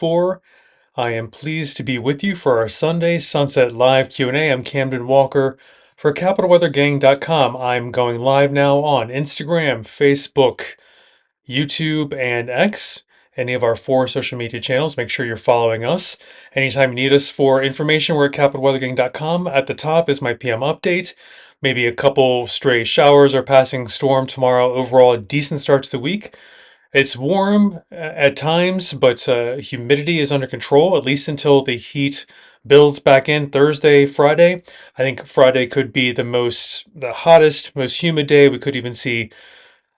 2024. I am pleased to be with you for our Sunday Sunset Live Q&A. I'm Camden Walker for CapitalWeatherGang.com. I'm going live now on Instagram, Facebook, YouTube, and X. Any of our 4 social media channels, make sure you're following us. Anytime you need us for information, we're at CapitalWeatherGang.com. At the top is my PM update. Maybe a couple stray showers or passing storm tomorrow. Overall, a decent start to the week. It's warm at times, but humidity is under control, at least until the heat builds back in Thursday, Friday. I think Friday could be the hottest, most humid day. We could even see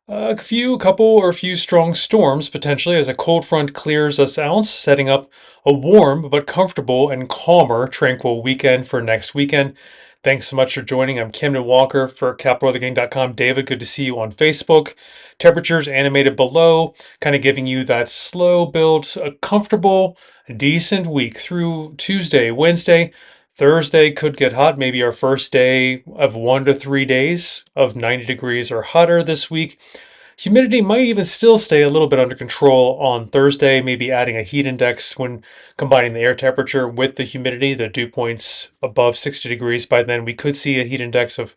a few strong storms potentially as a cold front clears us out, setting up a warm but comfortable and calmer, tranquil weekend for next weekend. Thanks so much for joining. I'm Camden Walker for CapitalWeatherGang.com. David, good to see you on Facebook. Temperatures animated below, kind of giving you that slow build, a comfortable, decent week through Tuesday, Wednesday. Thursday could get hot, maybe our first day of 1 to 3 days of 90 degrees or hotter this week. Humidity might even still stay a little bit under control on Thursday, maybe adding a heat index when combining the air temperature with the humidity, the dew points above 60 degrees. By then, we could see a heat index of,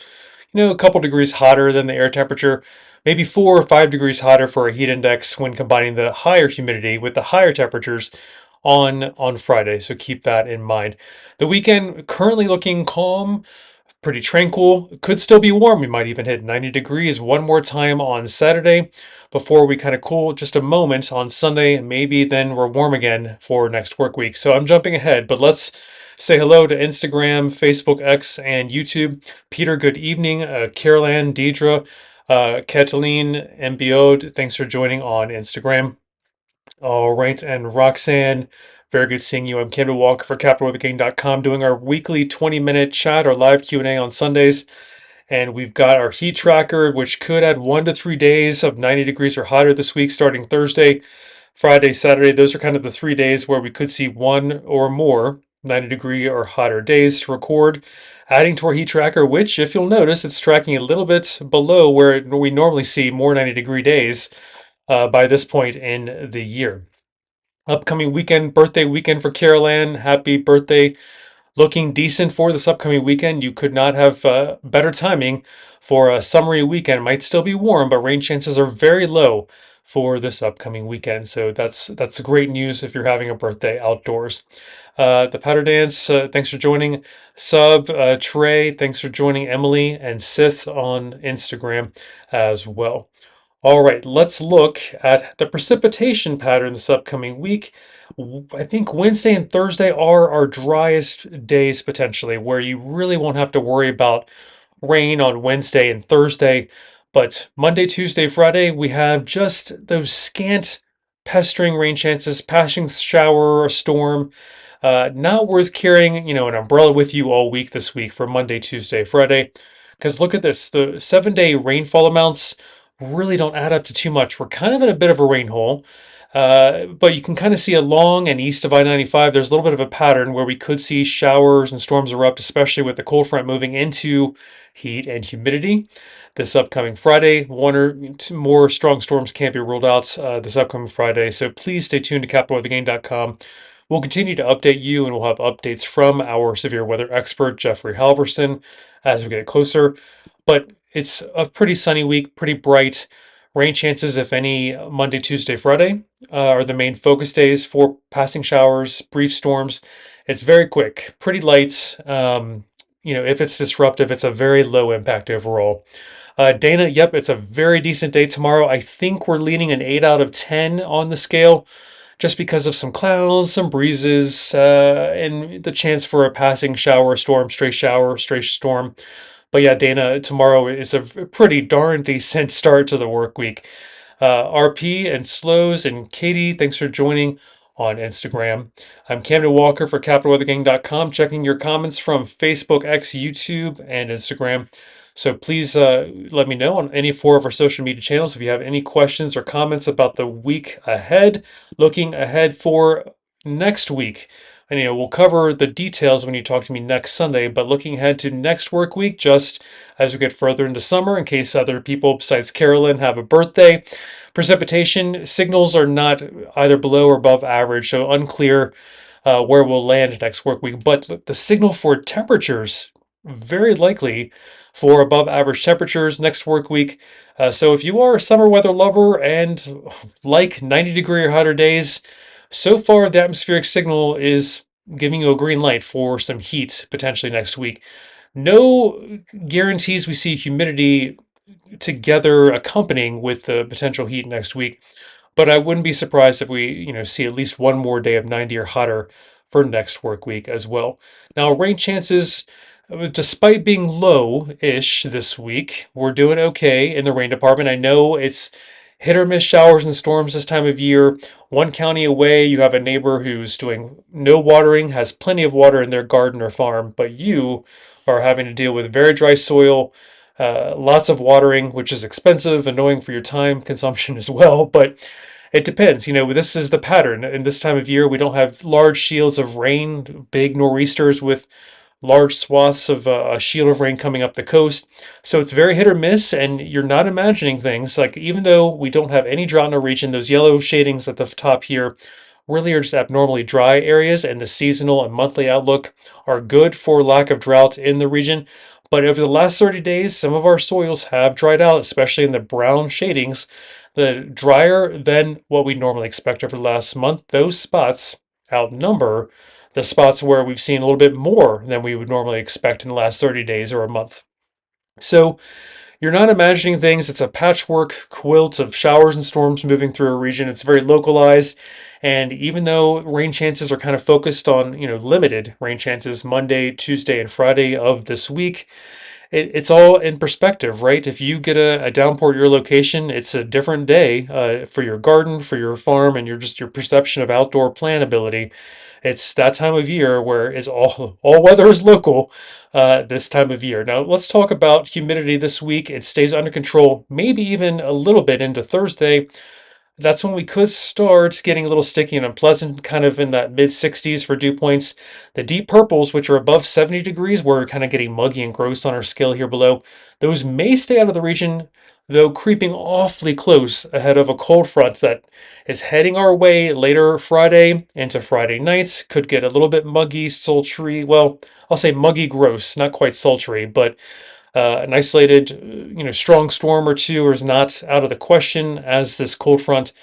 a couple degrees hotter than the air temperature, maybe 4 or 5 degrees hotter for a heat index when combining the higher humidity with the higher temperatures on Friday. So keep that in mind. The weekend currently looking calm, pretty tranquil. It could still be warm. We might even hit 90 degrees one more time on Saturday before we kind of cool just a moment on Sunday. And maybe then we're warm again for next work week. So I'm jumping ahead, but let's say hello to Instagram, Facebook, X, and YouTube. Peter, good evening. Carol Ann, Deidre, Cataline, MBO, thanks for joining on Instagram. All right, and Roxanne, very good seeing you. I'm Camden Walker for CapitalWeatherGang.com doing our weekly 20-minute chat or live Q&A on Sundays. And we've got our heat tracker, which could add 1 to 3 days of 90 degrees or hotter this week, starting Thursday, Friday, Saturday. Those are kind of the 3 days where we could see one or more 90-degree or hotter days to record. Adding to our heat tracker, which, if you'll notice, it's tracking a little bit below where we normally see more 90-degree days by this point in the year. Upcoming weekend, birthday weekend for Carol Ann. Happy birthday. Looking decent for this upcoming weekend. You could not have better timing for a summery weekend. Might still be warm, but rain chances are very low for this upcoming weekend. So that's great news if you're having a birthday outdoors. The Powder Dance, thanks for joining. Trey, thanks for joining. Emily and Sith on Instagram as well. All right, let's look at the precipitation pattern this upcoming week. I think Wednesday and Thursday are our driest days potentially, where you really won't have to worry about rain on Wednesday and Thursday. But Monday, Tuesday, Friday, we have just those scant pestering rain chances, passing shower or storm. Not worth carrying, an umbrella with you all week this week for Monday, Tuesday, Friday. Because look at this, the 7-day rainfall amounts really don't add up to too much. We're kind of in a bit of a rain hole, but you can kind of see along and east of I-95, there's a little bit of a pattern where we could see showers and storms erupt, especially with the cold front moving into heat and humidity. This upcoming Friday, 1 or 2 more strong storms can't be ruled out this upcoming Friday, so please stay tuned to CapitalWeatherGang.com. We'll continue to update you, and we'll have updates from our severe weather expert, Jeffrey Halverson, as we get closer. But it's a pretty sunny week, pretty bright. Rain chances, if any, Monday, Tuesday, Friday are the main focus days for passing showers, brief storms. It's very quick, pretty light. If it's disruptive, it's a very low impact overall. Dana, yep, it's a very decent day tomorrow. I think we're leaning an 8 out of 10 on the scale, just because of some clouds, some breezes, and the chance for a passing shower, stray storm. But yeah, Dana, tomorrow is a pretty darn decent start to the work week. RP and Slows and Katie, thanks for joining on Instagram. I'm Camden Walker for CapitalWeatherGang.com, checking your comments from Facebook, X, YouTube, and Instagram. So please let me know on any 4 of our social media channels if you have any questions or comments about the week ahead. Looking ahead for next week, And we'll cover the details when you talk to me next Sunday. But looking ahead to next work week, just as we get further into summer, in case other people besides Carolyn have a birthday, precipitation signals are not either below or above average, so unclear where we'll land next work week. But the signal for temperatures very likely for above average temperatures next work week. So if you are a summer weather lover and like 90-degree or hotter days, so far the atmospheric signal is giving you a green light for some heat potentially next week. No guarantees we see humidity together accompanying with the potential heat next week. But I wouldn't be surprised if we, see at least one more day of 90 or hotter for next work week as well. Now, rain chances, despite being low-ish this week, we're doing okay in the rain department. I know it's hit or miss showers and storms this time of year. One county away, you have a neighbor who's doing no watering, has plenty of water in their garden or farm, but you are having to deal with very dry soil, lots of watering, which is expensive, annoying for your time consumption as well. But it depends. This is the pattern. In this time of year, we don't have large shields of rain, big nor'easters with large swaths of a shield of rain coming up the coast. So it's very hit or miss, and you're not imagining things. Like, even though we don't have any drought in our region, those yellow shadings at the top here really are just abnormally dry areas, and the seasonal and monthly outlook are good for lack of drought in the region. But over the last 30 days, some of our soils have dried out, especially in the brown shadings. The drier than what we normally expect over the last month. Those spots outnumber the spots where we've seen a little bit more than we would normally expect in the last 30 days or a month. So you're not imagining things. It's a patchwork quilt of showers and storms moving through a region. It's very localized. And even though rain chances are kind of focused on, limited rain chances Monday, Tuesday, and Friday of this week, it's all in perspective, right? If you get a downpour at your location, it's a different day for your garden, for your farm, and your perception of outdoor plant ability. It's that time of year where it's all weather is local this time of year. Now let's talk about humidity this week. It stays under control, maybe even a little bit into Thursday. That's when we could start getting a little sticky and unpleasant, kind of in that mid 60s for dew points. The deep purples, which are above 70 degrees, where we're kind of getting muggy and gross on our scale here below, those may stay out of the region, though creeping awfully close ahead of a cold front that is heading our way later Friday into Friday nights. Could get a little bit muggy, sultry. Well, I'll say muggy gross, not quite sultry, but an isolated, strong storm or two is not out of the question as this cold front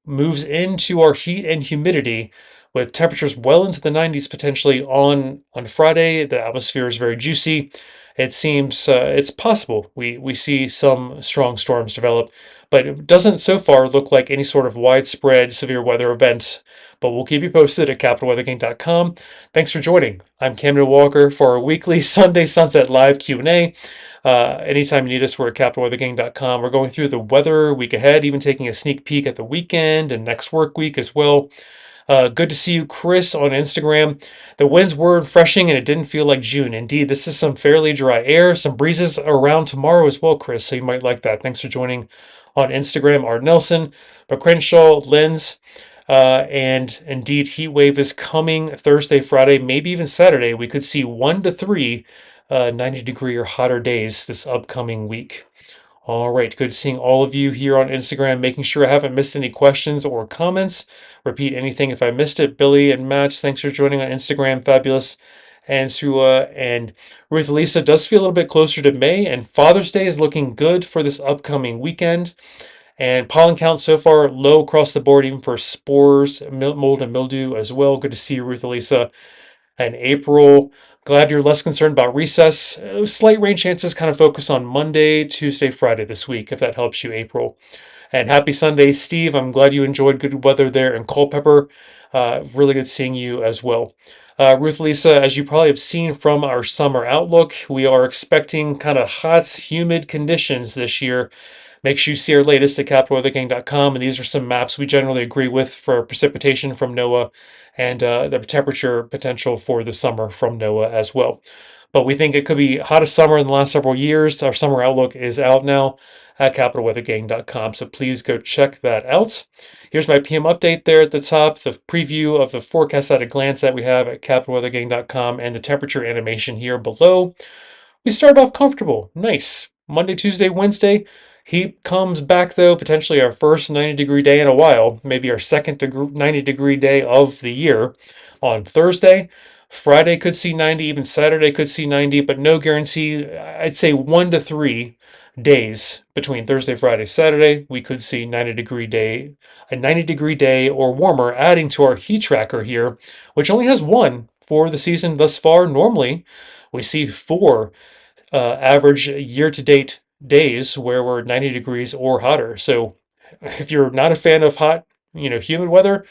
moves into our heat and humidity with temperatures well into the 90s potentially on Friday. The atmosphere is very juicy. It seems it's possible we see some strong storms develop, but it doesn't so far look like any sort of widespread severe weather event. But we'll keep you posted at capitalweathergame.com. Thanks for joining. I'm Camden Walker for our weekly Sunday Sunset Live Q&A. Anytime you need us, we're at capitalweathergame.com. We're going through the weather week ahead, even taking a sneak peek at the weekend and next work week as well. Good to see you, Chris, on Instagram. The winds were refreshing and it didn't feel like June. Indeed, this is some fairly dry air, some breezes around tomorrow as well, Chris, so you might like that. Thanks for joining on Instagram. Art Nelson, McCrenshaw, Linz, and indeed, heat wave is coming Thursday, Friday, maybe even Saturday. We could see 1 to 3 90-degree or hotter days this upcoming week. All right, good seeing all of you here on Instagram, making sure I haven't missed any questions or comments. Repeat anything if I missed it. Billy and Matt, thanks for joining on Instagram. Fabulous. And Sua and Ruth Lisa does feel a little bit closer to May, and Father's Day is looking good for this upcoming weekend. And pollen count so far low across the board, even for spores, mold, and mildew as well. Good to see you, Ruth Lisa. And April, glad you're less concerned about recess. Slight rain chances kind of focus on Monday, Tuesday, Friday this week, if that helps you, April. And happy Sunday, Steve. I'm glad you enjoyed good weather there in Culpeper. Really good seeing you as well. Ruth Lisa, as you probably have seen from our summer outlook, we are expecting kind of hot, humid conditions this year. Make sure you see our latest at capitalweathergang.com, and these are some maps we generally agree with for precipitation from NOAA and the temperature potential for the summer from NOAA as well. but we think it could be hottest summer in the last several years. Our summer outlook is out now at capitalweathergang.com, so please go check that out. Here's my PM update there at the top, the preview of the forecast at a glance that we have at capitalweathergang.com, and the temperature animation here below. We started off comfortable. Nice. Monday, Tuesday, Wednesday. Heat comes back though, potentially our first 90-degree day in a while, maybe our second 90-degree day of the year on Thursday. Friday could see 90, even Saturday could see 90, but no guarantee. I'd say 1 to 3 days between Thursday, Friday, Saturday, we could see a 90-degree day or warmer, adding to our heat tracker here, which only has one for the season thus far. Normally, we see four average year to date days where we're 90 degrees or hotter. So if you're not a fan of hot, humid weather,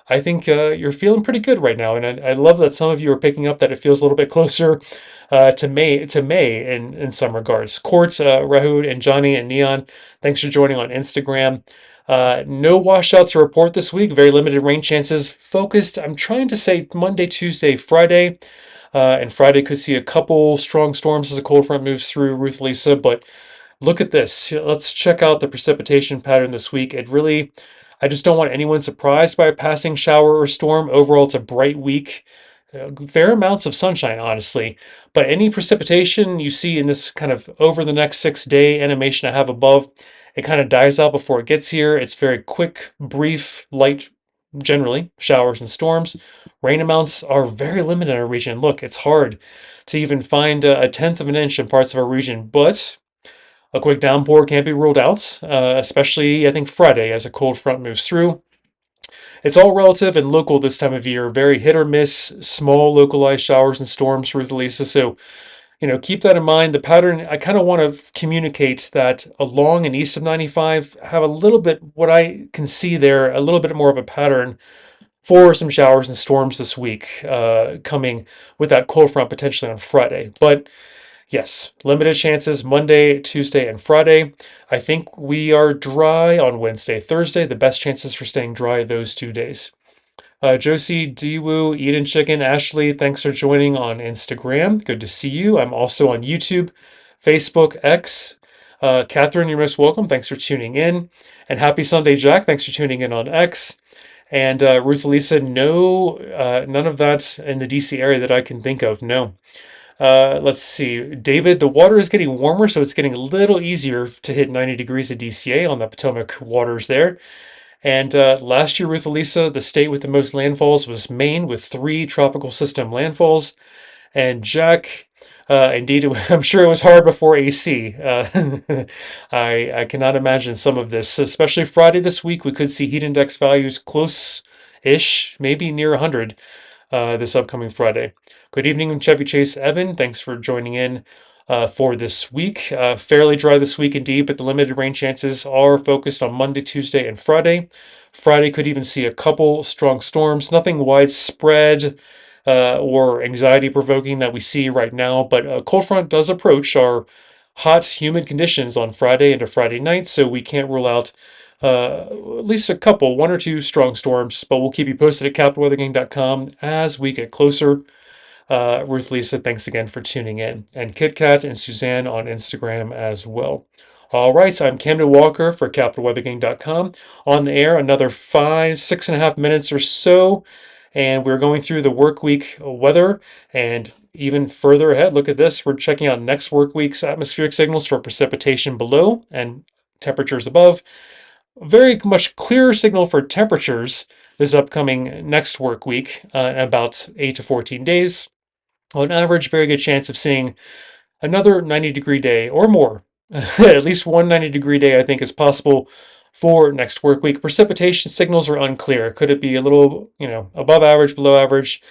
I think you're feeling pretty good right now. And I love that some of you are picking up that it feels a little bit closer to May in some regards. Quartz, Rahud, and Johnny and Neon, thanks for joining on Instagram. No washouts to report this week. Very limited rain chances. Focused, I'm trying to say Monday, Tuesday, Friday. And Friday could see a couple strong storms as a cold front moves through Ruth Lisa. But look at this. Let's check out the precipitation pattern this week. I just don't want anyone surprised by a passing shower or storm. Overall, it's a bright week. Fair amounts of sunshine, honestly. But any precipitation you see in this kind of over the next 6 day animation I have above, it kind of dies out before it gets here. It's very quick, brief, light, generally, showers and storms. Rain amounts are very limited in our region. Look, it's hard to even find a tenth of an inch in parts of our region, but a quick downpour can't be ruled out, especially, I think, Friday as a cold front moves through. It's all relative and local this time of year. Very hit or miss, small localized showers and storms for Lisa. So, keep that in mind. The pattern, I kind of want to communicate that along and east of 95 have a little bit, what I can see there, a little bit more of a pattern for some showers and storms this week, coming with that cold front potentially on Friday. But yes, limited chances Monday, Tuesday, and Friday. I think we are dry on Wednesday, Thursday. The best chances for staying dry those 2 days. Josie, Diwu, Eden Chicken, Ashley, thanks for joining on Instagram. Good to see you. I'm also on YouTube, Facebook, X. Catherine, you're most welcome. Thanks for tuning in. And happy Sunday, Jack. Thanks for tuning in on X. And Ruth Elisa, no, none of that in the DC area that I can think of. No. Let's see. David, the water is getting warmer, so it's getting a little easier to hit 90 degrees at DCA on the Potomac waters there. And last year, Ruth Elisa, the state with the most landfalls was Maine with 3 tropical system landfalls. And Jack, indeed, I'm sure it was hard before AC. I cannot imagine some of this, especially Friday this week. We could see heat index values close-ish, maybe near 100 this upcoming Friday. Good evening, Chevy Chase Evan. Thanks for joining in for this week. Fairly dry this week indeed, but the limited rain chances are focused on Monday, Tuesday, and Friday. Friday could even see a couple strong storms. Nothing widespread or anxiety-provoking that we see right now, but a cold front does approach our hot, humid conditions on Friday into Friday night, so we can't rule out at least a couple, 1 or 2 strong storms, but we'll keep you posted at capitalweathergang.com as we get closer. Ruth Lisa, thanks again for tuning in. And Kit Kat and Suzanne on Instagram as well. All right, so I'm Camden Walker for capitalweathergang.com. On the air, another 6.5 minutes or so. And we're going through the work week weather and even further ahead. Look at this. We're checking out next work week's atmospheric signals for precipitation below and temperatures above. Very much clearer signal for temperatures this upcoming next work week, about 8 to 14 days. On average, very good chance of seeing another 90-degree day or more. At least one 90-degree day, I think, is possible for next work week. Precipitation signals are unclear. Could it be a little, above average, below average?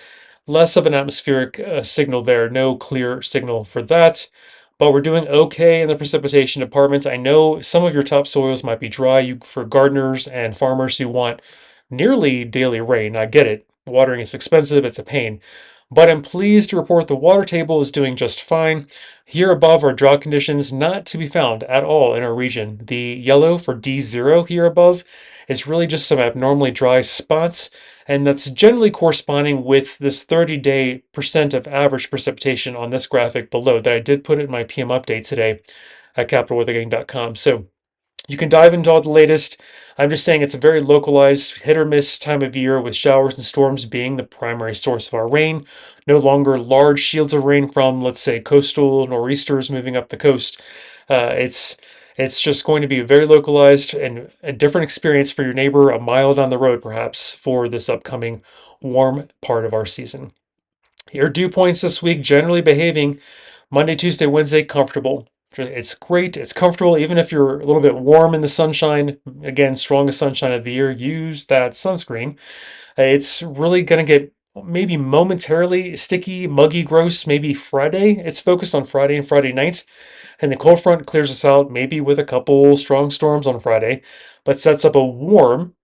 Less of an atmospheric signal there. No clear signal for that. But we're doing okay in the precipitation department. I know some of your topsoils might be dry for gardeners and farmers who want nearly daily rain. I get it. Watering is expensive. It's a pain. but I'm pleased to report the water table is doing just fine. Here above are drought conditions not to be found at all in our region. The yellow for D0 here above is really just some abnormally dry spots, and that's generally corresponding with this 30-day percent of average precipitation on this graphic below that I did put in my PM update today at capitalweathergang.com. So you can dive into all the latest. I'm just saying it's a very localized, hit or miss time of year with showers and storms being the primary source of our rain. No longer large shields of rain from, let's say, coastal nor'easters moving up the coast. It's just going to be very localized and a different experience for your neighbor a mile down the road, perhaps, for this upcoming warm part of our season. Your dew points this week generally behaving Monday, Tuesday, Wednesday, comfortable. It's great. It's comfortable. Even if you're a little bit warm in the sunshine, again, strongest sunshine of the year, use that sunscreen. It's really going to get maybe momentarily sticky, muggy, gross, maybe Friday. It's focused on Friday and Friday night. And the cold front clears us out, maybe with a couple strong storms on Friday, but sets up a warm,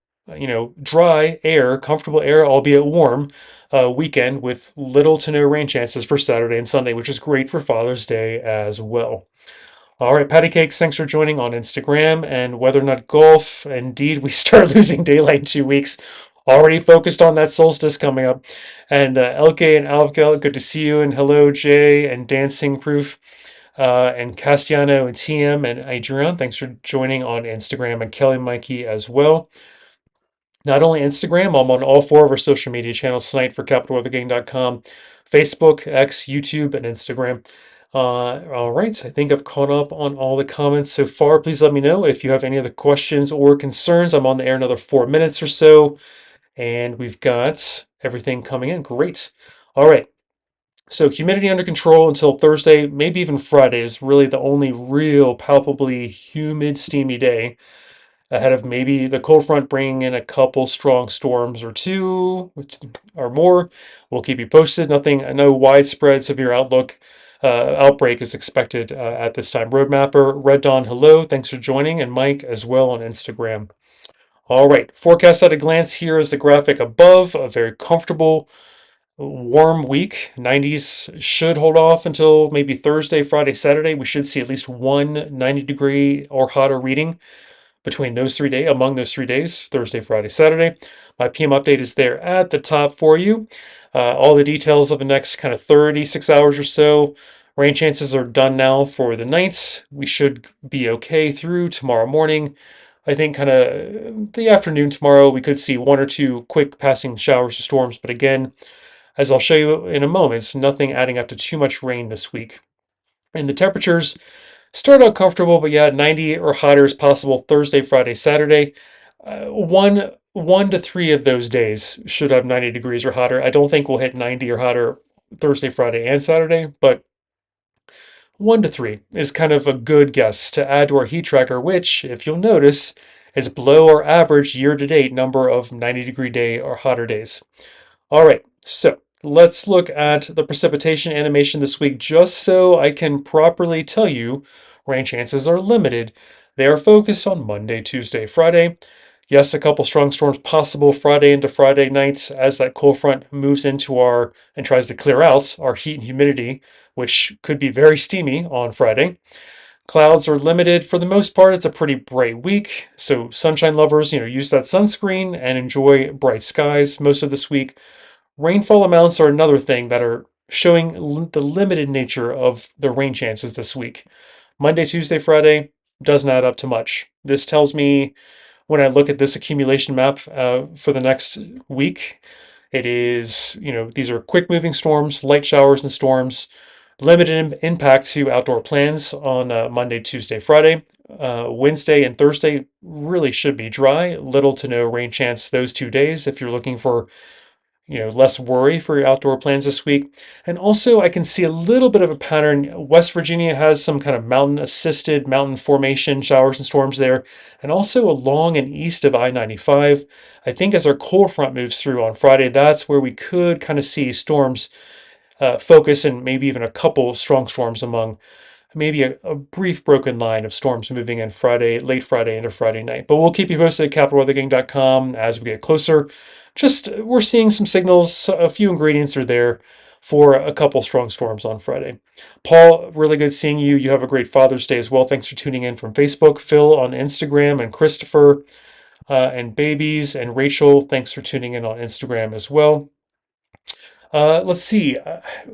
dry air, comfortable air, albeit warm, weekend with little to no rain chances for Saturday and Sunday, which is great for Father's Day as well. All right, Patty Cakes, thanks for joining on Instagram and Whether or Not Golf. Indeed, we start losing daylight in 2 weeks. Already focused on that solstice coming up. And Elke and Alvkel, good to see you. And hello, Jay and Dancing Proof. And Castiano and TM and Adrian, thanks for joining on Instagram, and Kelly Mikey as well. Not only Instagram, I'm on all four of our social media channels tonight for capitalweathergang.com, Facebook, X, YouTube, and Instagram. All right, I think I've caught up on all the comments so far. Please let me know if you have any other questions or concerns. I'm on the air another 4 minutes or so, and we've got everything coming in. Great. All right. So humidity under control until Thursday, maybe even Friday is really the only real palpably humid, steamy day ahead of maybe the cold front bringing in a couple strong storms or two or more. We'll keep you posted. Nothing, no widespread severe outbreak is expected at this time. Roadmapper, Red Dawn, hello. Thanks for joining. And Mike as well on Instagram. All right, forecast at a glance. Here is the graphic above, a very comfortable warm week. 90s should hold off until maybe Thursday, Friday, Saturday. We should see at least one 90-degree or hotter reading between those 3 days, among those 3 days, Thursday, Friday, Saturday. My PM update is there at the top for you. All the details of the next kind of 36 hours or so. Rain chances are done now for the nights. We should be okay through tomorrow morning. I think kind of the afternoon tomorrow, we could see one or two quick passing showers or storms. But again, as I'll show you in a moment, nothing adding up to too much rain this week. And the temperatures start out comfortable, but yeah, 90 or hotter is possible Thursday, Friday, Saturday. One to three of those days should have 90 degrees or hotter. I don't think we'll hit 90 or hotter Thursday, Friday, and Saturday, but 1 to 3 is kind of a good guess to add to our heat tracker, which, if you'll notice, is below our average year-to-date number of 90-degree day or hotter days. All right, so let's look at the precipitation animation this week just so I can properly tell you rain chances are limited. They are focused on Monday, Tuesday, Friday. Yes, a couple strong storms possible Friday into Friday night as that cold front moves into our and tries to clear out our heat and humidity, which could be very steamy on Friday. Clouds are limited. For the most part, it's a pretty bright week. So sunshine lovers, use that sunscreen and enjoy bright skies most of this week. Rainfall amounts are another thing that are showing the limited nature of the rain chances this week. Monday, Tuesday, Friday doesn't add up to much. This tells me when I look at this accumulation map for the next week, it is, these are quick moving storms, light showers and storms, limited impact to outdoor plans on Monday, Tuesday, Friday. Wednesday and Thursday really should be dry, little to no rain chance those 2 days if you're looking for less worry for your outdoor plans this week. And also I can see a little bit of a pattern. West Virginia has some kind of mountain formation, showers and storms there, and also along and east of I-95. I think as our cold front moves through on Friday, that's where we could kind of see storms focus and maybe even a couple strong storms among maybe a brief broken line of storms moving in late Friday into Friday night. But we'll keep you posted at capitalweathergang.com as we get closer. We're seeing some signals, a few ingredients are there. for a couple strong storms on Friday. Paul, really good seeing you. You have a great Father's Day as well. Thanks for tuning in from Facebook. Phil on Instagram, and Christopher and Babies and Rachel, thanks for tuning in on Instagram as well. Let's see.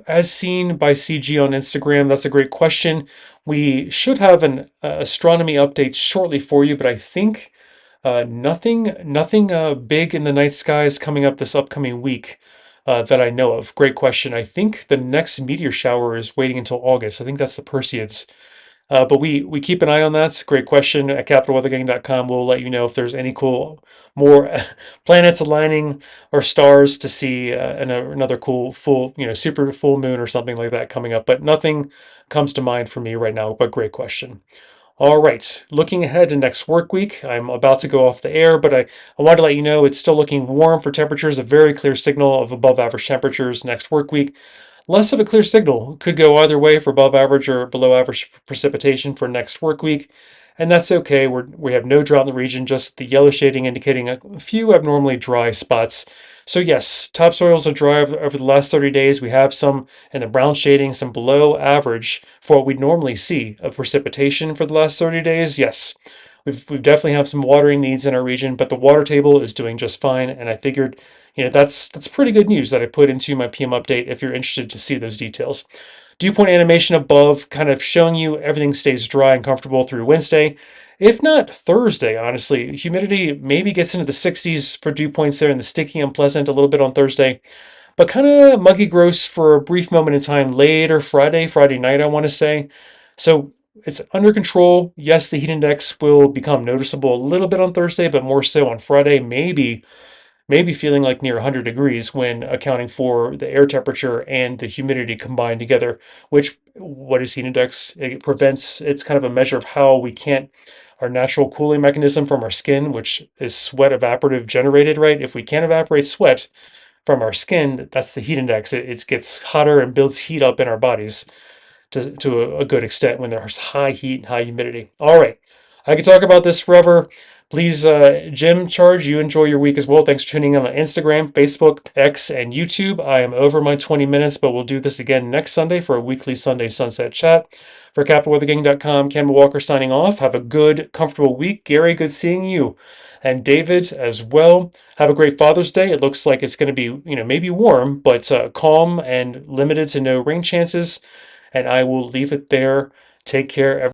As seen by CG on Instagram, that's a great question. We should have an astronomy update shortly for you, but I think nothing big in the night sky is coming up this upcoming week that I know of. Great question. I think the next meteor shower is waiting until August. I think that's the Perseids. But we keep an eye on that. Great question. At capitalweathergang.com, we'll let you know if there's any cool more planets aligning or stars to see another cool full, super full moon or something like that coming up. But nothing comes to mind for me right now. But great question. All right, looking ahead to next work week, I'm about to go off the air, but I want to let you know it's still looking warm for temperatures, a very clear signal of above average temperatures next work week. Less of a clear signal. Could go either way for above average or below average precipitation for next work week. And that's okay. We have no drought in the region, just the yellow shading indicating a few abnormally dry spots. So yes, topsoils are dry over the last 30 days. We have some in the brown shading, some below average for what we'd normally see of precipitation for the last 30 days. Yes, we've definitely have some watering needs in our region, but the water table is doing just fine. And I figured, that's pretty good news that I put into my PM update if you're interested to see those details. Dew point animation above, kind of showing you everything stays dry and comfortable through Wednesday. If not Thursday, honestly, humidity maybe gets into the 60s for dew points there and the sticky unpleasant a little bit on Thursday, but kind of muggy gross for a brief moment in time later Friday night, I want to say. So it's under control. Yes, the heat index will become noticeable a little bit on Thursday, but more so on Friday, maybe feeling like near 100 degrees when accounting for the air temperature and the humidity combined together, which, what is heat index? It prevents, it's kind of a measure of how we can't, our natural cooling mechanism from our skin, which is sweat evaporative generated, right? If we can't evaporate sweat from our skin, that's the heat index. It gets hotter and builds heat up in our bodies to a good extent when there's high heat and high humidity. All right. I could talk about this forever. Please, Jim Charge, you enjoy your week as well. Thanks for tuning in on Instagram, Facebook, X, and YouTube. I am over my 20 minutes, but we'll do this again next Sunday for a weekly Sunday Sunset Chat. For CapitalWeatherGang.com, Campbell Walker signing off. Have a good, comfortable week. Gary, good seeing you. And David as well. Have a great Father's Day. It looks like it's going to be, maybe warm, but calm and limited to no rain chances. And I will leave it there. Take care, everyone.